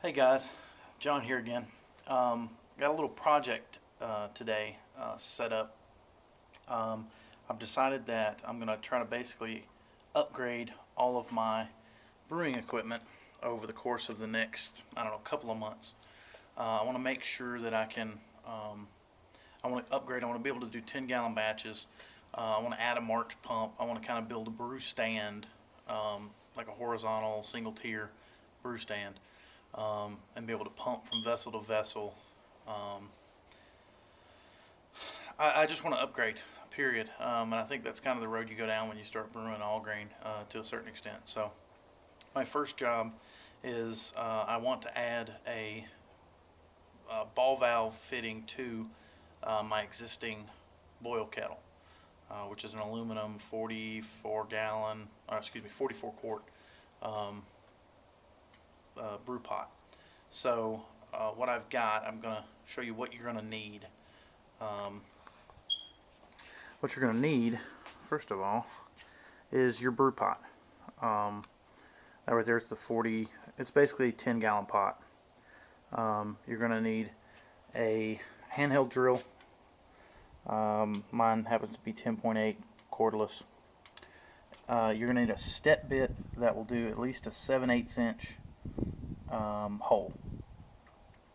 Hey guys, John here again. Got a little project today set up. I've decided that I'm going to try to basically upgrade all of my brewing equipment over the course of the next, I don't know, couple of months. I want to make sure that I want to upgrade. I want to be able to do 10-gallon batches. I want to add a March pump. I want to kind of build a brew stand, like a horizontal single tier brew stand. And be able to pump from vessel to vessel. I just want to upgrade, period. And I think that's kind of the road you go down when you start brewing all grain to a certain extent. So my first job is I want to add a ball valve fitting to my existing boil kettle, which is an aluminum 44 quart brew pot. So what I've got, I'm going to show you what you're going to need. What you're going to need, first of all, is your brew pot. That right there's the 40, it's basically a 10-gallon pot. You're going to need a handheld drill. Mine happens to be 10.8 cordless. You're going to need a step bit that will do at least a 7/8 inch hole,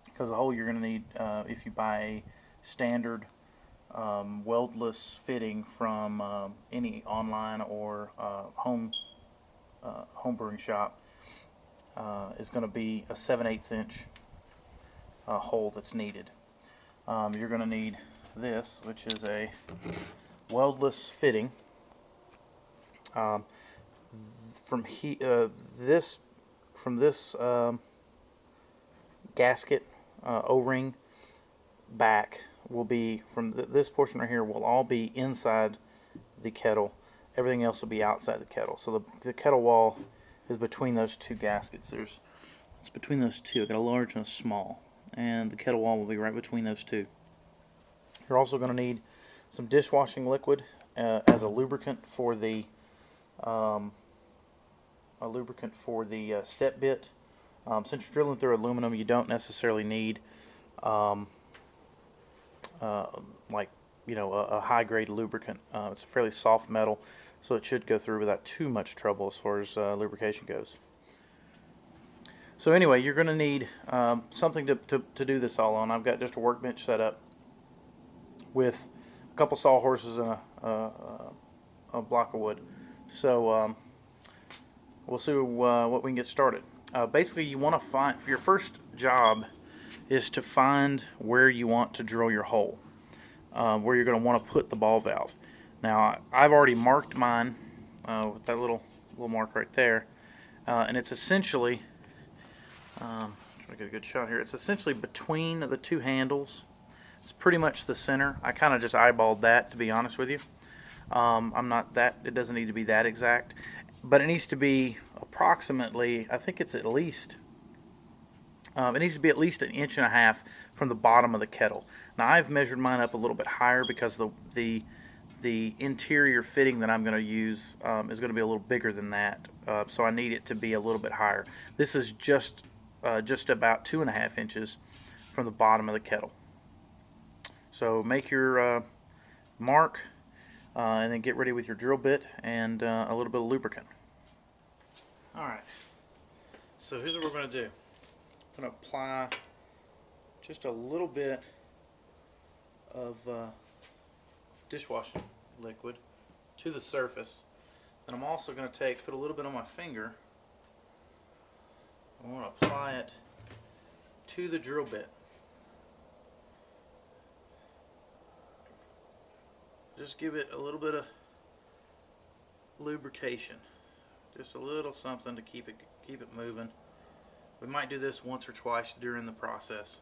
because the hole you're going to need if you buy a standard weldless fitting from any online or home brewing shop is going to be a 7/8 inch hole that's needed. You're going to need this, which is a weldless fitting. From this gasket O-ring back will be from this portion right here will all be inside the kettle. Everything else will be outside the kettle. So the kettle wall is between those two gaskets. It's between those two. I got a large and a small, and the kettle wall will be right between those two. You're also going to need some dishwashing liquid as a lubricant for the step bit. Since you're drilling through aluminum, you don't necessarily need a high grade lubricant. It's a fairly soft metal, so it should go through without too much trouble as far as lubrication goes. So anyway, you're going to need something to do this all on. I've got just a workbench set up with a couple sawhorses and a block of wood. So we'll see what we can get started. Basically, you want to find, for your first job, is to find where you want to drill your hole, where you're going to want to put the ball valve. Now, I've already marked mine with that little mark right there, and it's essentially, try to get a good shot here. It's essentially between the two handles. It's pretty much the center. I kind of just eyeballed that, to be honest with you. It doesn't need to be that exact, but it needs to be approximately, I think it's at least, it needs to be at least 1.5 inches from the bottom of the kettle. Now, I've measured mine up a little bit higher because the interior fitting that I'm going to use is going to be a little bigger than that, so I need it to be a little bit higher. This is just about 2.5 inches from the bottom of the kettle. So make your mark, and then get ready with your drill bit and a little bit of lubricant. Alright, so here's what we're going to do. I'm going to apply just a little bit of dishwashing liquid to the surface. And I'm also going to put a little bit on my finger. I want to apply it to the drill bit. Just give it a little bit of lubrication, just a little something to keep it moving. We might do this once or twice during the process.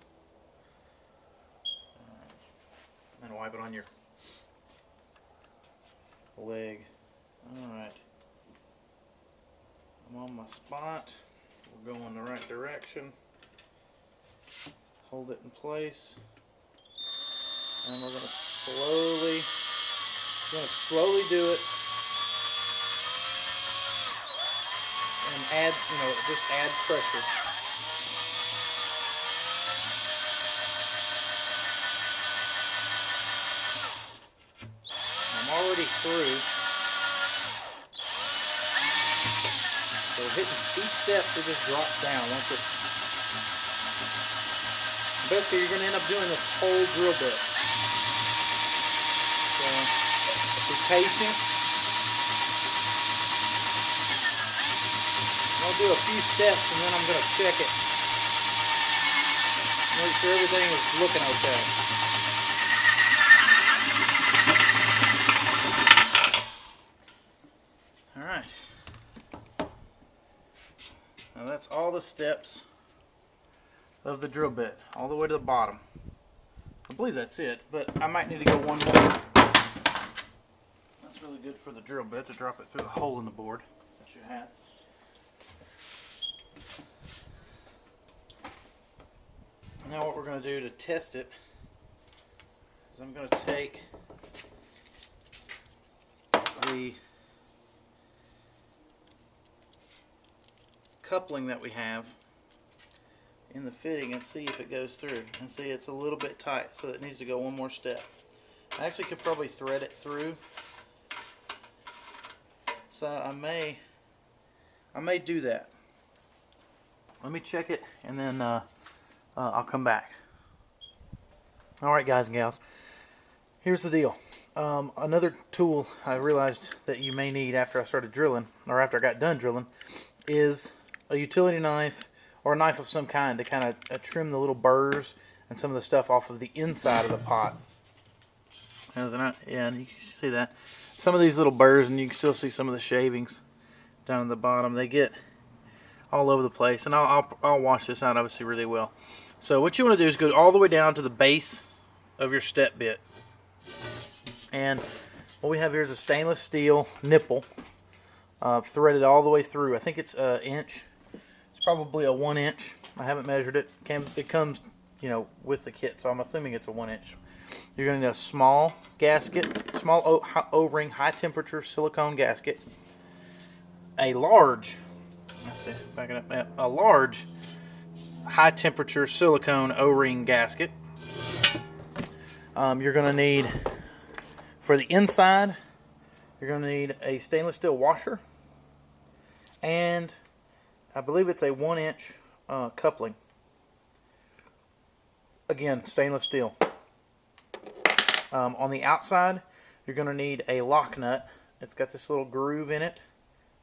Then wipe it on your leg. Alright, I'm on my spot. We're going the right direction. Hold it in place, and we're going to slowly do it, and just add pressure. through. So hitting each step, it just drops down once it. Basically, you're going to end up doing this whole drill bit. So, be patient. I'll do a few steps and then I'm going to check it. Make sure everything is looking okay. Alright. Now that's all the steps of the drill bit, all the way to the bottom. I believe that's it, but I might need to go one more. That's really good for the drill bit to drop it through the hole in the board that you have. Now what we're going to do to test it is I'm going to take the coupling that we have in the fitting and see if it goes through. And see, it's a little bit tight, so it needs to go one more step. I actually could probably thread it through, so I may do that. Let me check it and then I'll come back. Alright guys and gals, here's the deal. Another tool I realized that you may need after I started drilling, or after I got done drilling, is a utility knife or a knife of some kind to kind of trim the little burrs and some of the stuff off of the inside of the pot. Yeah, and you can see that. Some of these little burrs, and you can still see some of the shavings down at the bottom. They get all over the place, and I'll wash this out obviously really well. So what you want to do is go all the way down to the base of your step bit. And what we have here is a stainless steel nipple threaded all the way through. I think it's an inch. It's probably a 1 inch. I haven't measured it. It comes, you know, with the kit, so I'm assuming it's a 1 inch. You're going to need a small gasket, small O-ring, high temperature silicone gasket. A large, let's see, back it up, a large high temperature silicone O-ring gasket. You're going to need, for the inside, you're going to need a stainless steel washer, and I believe it's a 1 inch coupling. Again, stainless steel. On the outside, you're going to need a lock nut. It's got this little groove in it,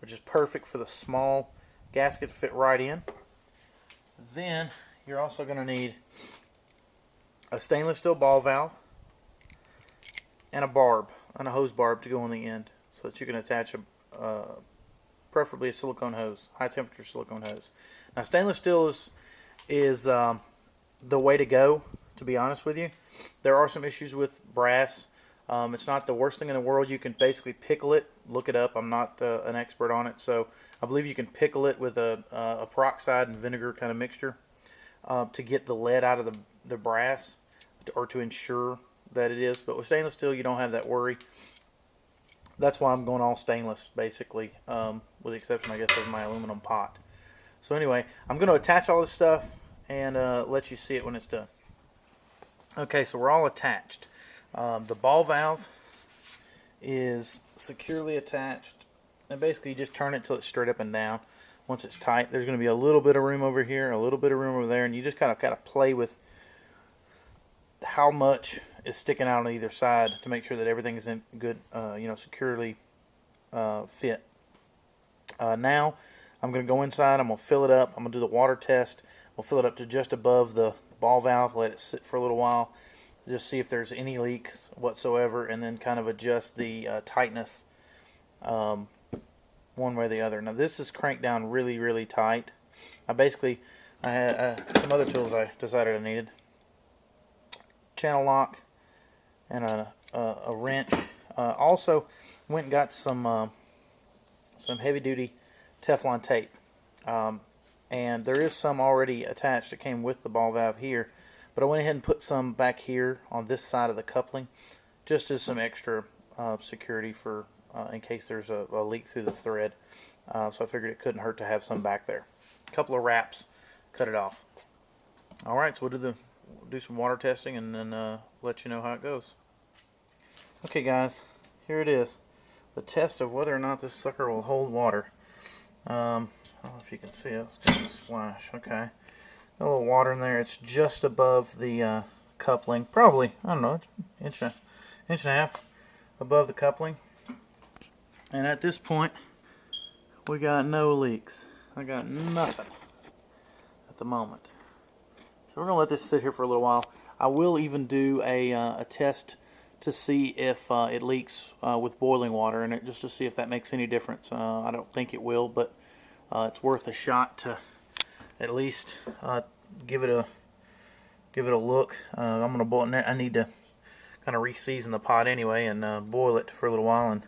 which is perfect for the small gasket to fit right in. Then you're also going to need a stainless steel ball valve and a barb, and a hose barb to go on the end, so that you can attach preferably a silicone hose, high temperature silicone hose. Now stainless steel is the way to go, to be honest with you. There are some issues with brass. It's not the worst thing in the world. You can basically pickle it. Look it up. I'm not an expert on it, so I believe you can pickle it with a peroxide and vinegar kind of mixture to get the lead out of the brass, or to ensure that it is. But with stainless steel, you don't have that worry. That's why I'm going all stainless, basically, with the exception, I guess, of my aluminum pot. So anyway, I'm going to attach all this stuff and let you see it when it's done. Okay, so we're all attached. The ball valve is securely attached, and basically you just turn it till it's straight up and down. Once it's tight, there's going to be a little bit of room over here, a little bit of room over there, and you just kind of play with how much is sticking out on either side to make sure that everything is in good, securely fit. Now I'm going to go inside. I'm going to fill it up. I'm going to do the water test. We'll fill it up to just above the ball valve, let it sit for a little while, just see if there's any leaks whatsoever, and then kind of adjust the tightness one way or the other. Now this is cranked down really, really tight. I had some other tools I decided I needed. Channel lock and a wrench. Also went and got some heavy-duty Teflon tape. And there is some already attached that came with the ball valve here, but I went ahead and put some back here on this side of the coupling, just as some extra security for in case there's a leak through the thread. So I figured it couldn't hurt to have some back there. A couple of wraps, cut it off. All right, so we'll do some water testing and then let you know how it goes. Okay, guys, here it is. the test of whether or not this sucker will hold water. I don't know if you can see it. Let's get a splash. Okay. A little water in there. It's just above the coupling. Probably, I don't know, inch and a half above the coupling. And at this point, we got no leaks. I got nothing at the moment. So we're going to let this sit here for a little while. I will even do a test to see if it leaks with boiling water in it, just to see if that makes any difference. I don't think it will, but it's worth a shot to at least give it a look. I'm going to boil it. I need to kind of re-season the pot anyway and boil it for a little while and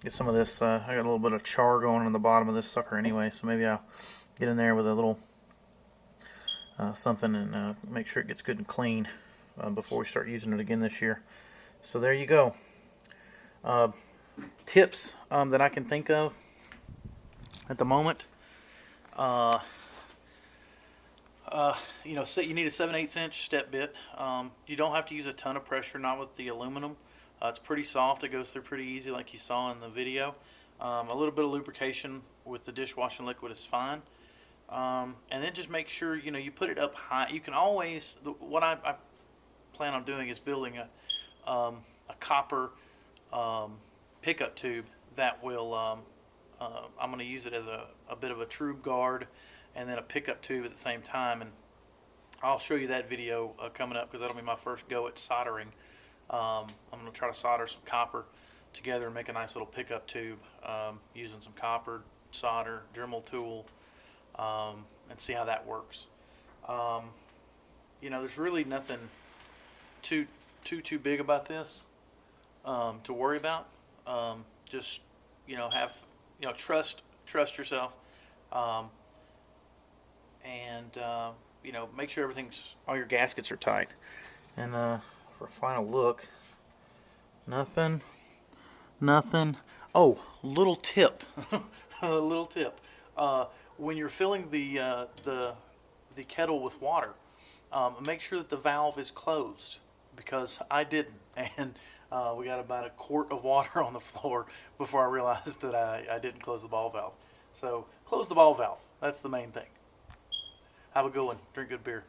get some of this. I got a little bit of char going on the bottom of this sucker anyway, so maybe I'll get in there with a little something and make sure it gets good and clean before we start using it again this year. So there you go. Tips that I can think of at the moment. You know, you need a 7/8 inch step bit. You don't have to use a ton of pressure, not with the aluminum. It's pretty soft. It goes through pretty easy, like you saw in the video. A little bit of lubrication with the dishwashing liquid is fine. And then just make sure you put it up high. You can always, what I plan on doing is building a copper pickup tube that will. I'm going to use it as a bit of a tube guard and then a pickup tube at the same time, and I'll show you that video coming up because that'll be my first go at soldering. I'm going to try to solder some copper together and make a nice little pickup tube using some copper, solder, Dremel tool, and see how that works. There's really nothing too big about this to worry about. Just have trust yourself, and make sure all your gaskets are tight. And for a final look, nothing. Oh, little tip, a little tip. When you're filling the kettle with water, make sure that the valve is closed, because I didn't, and we got about a quart of water on the floor before I realized that I didn't close the ball valve. So close the ball valve. That's the main thing. Have a good one. Drink good beer.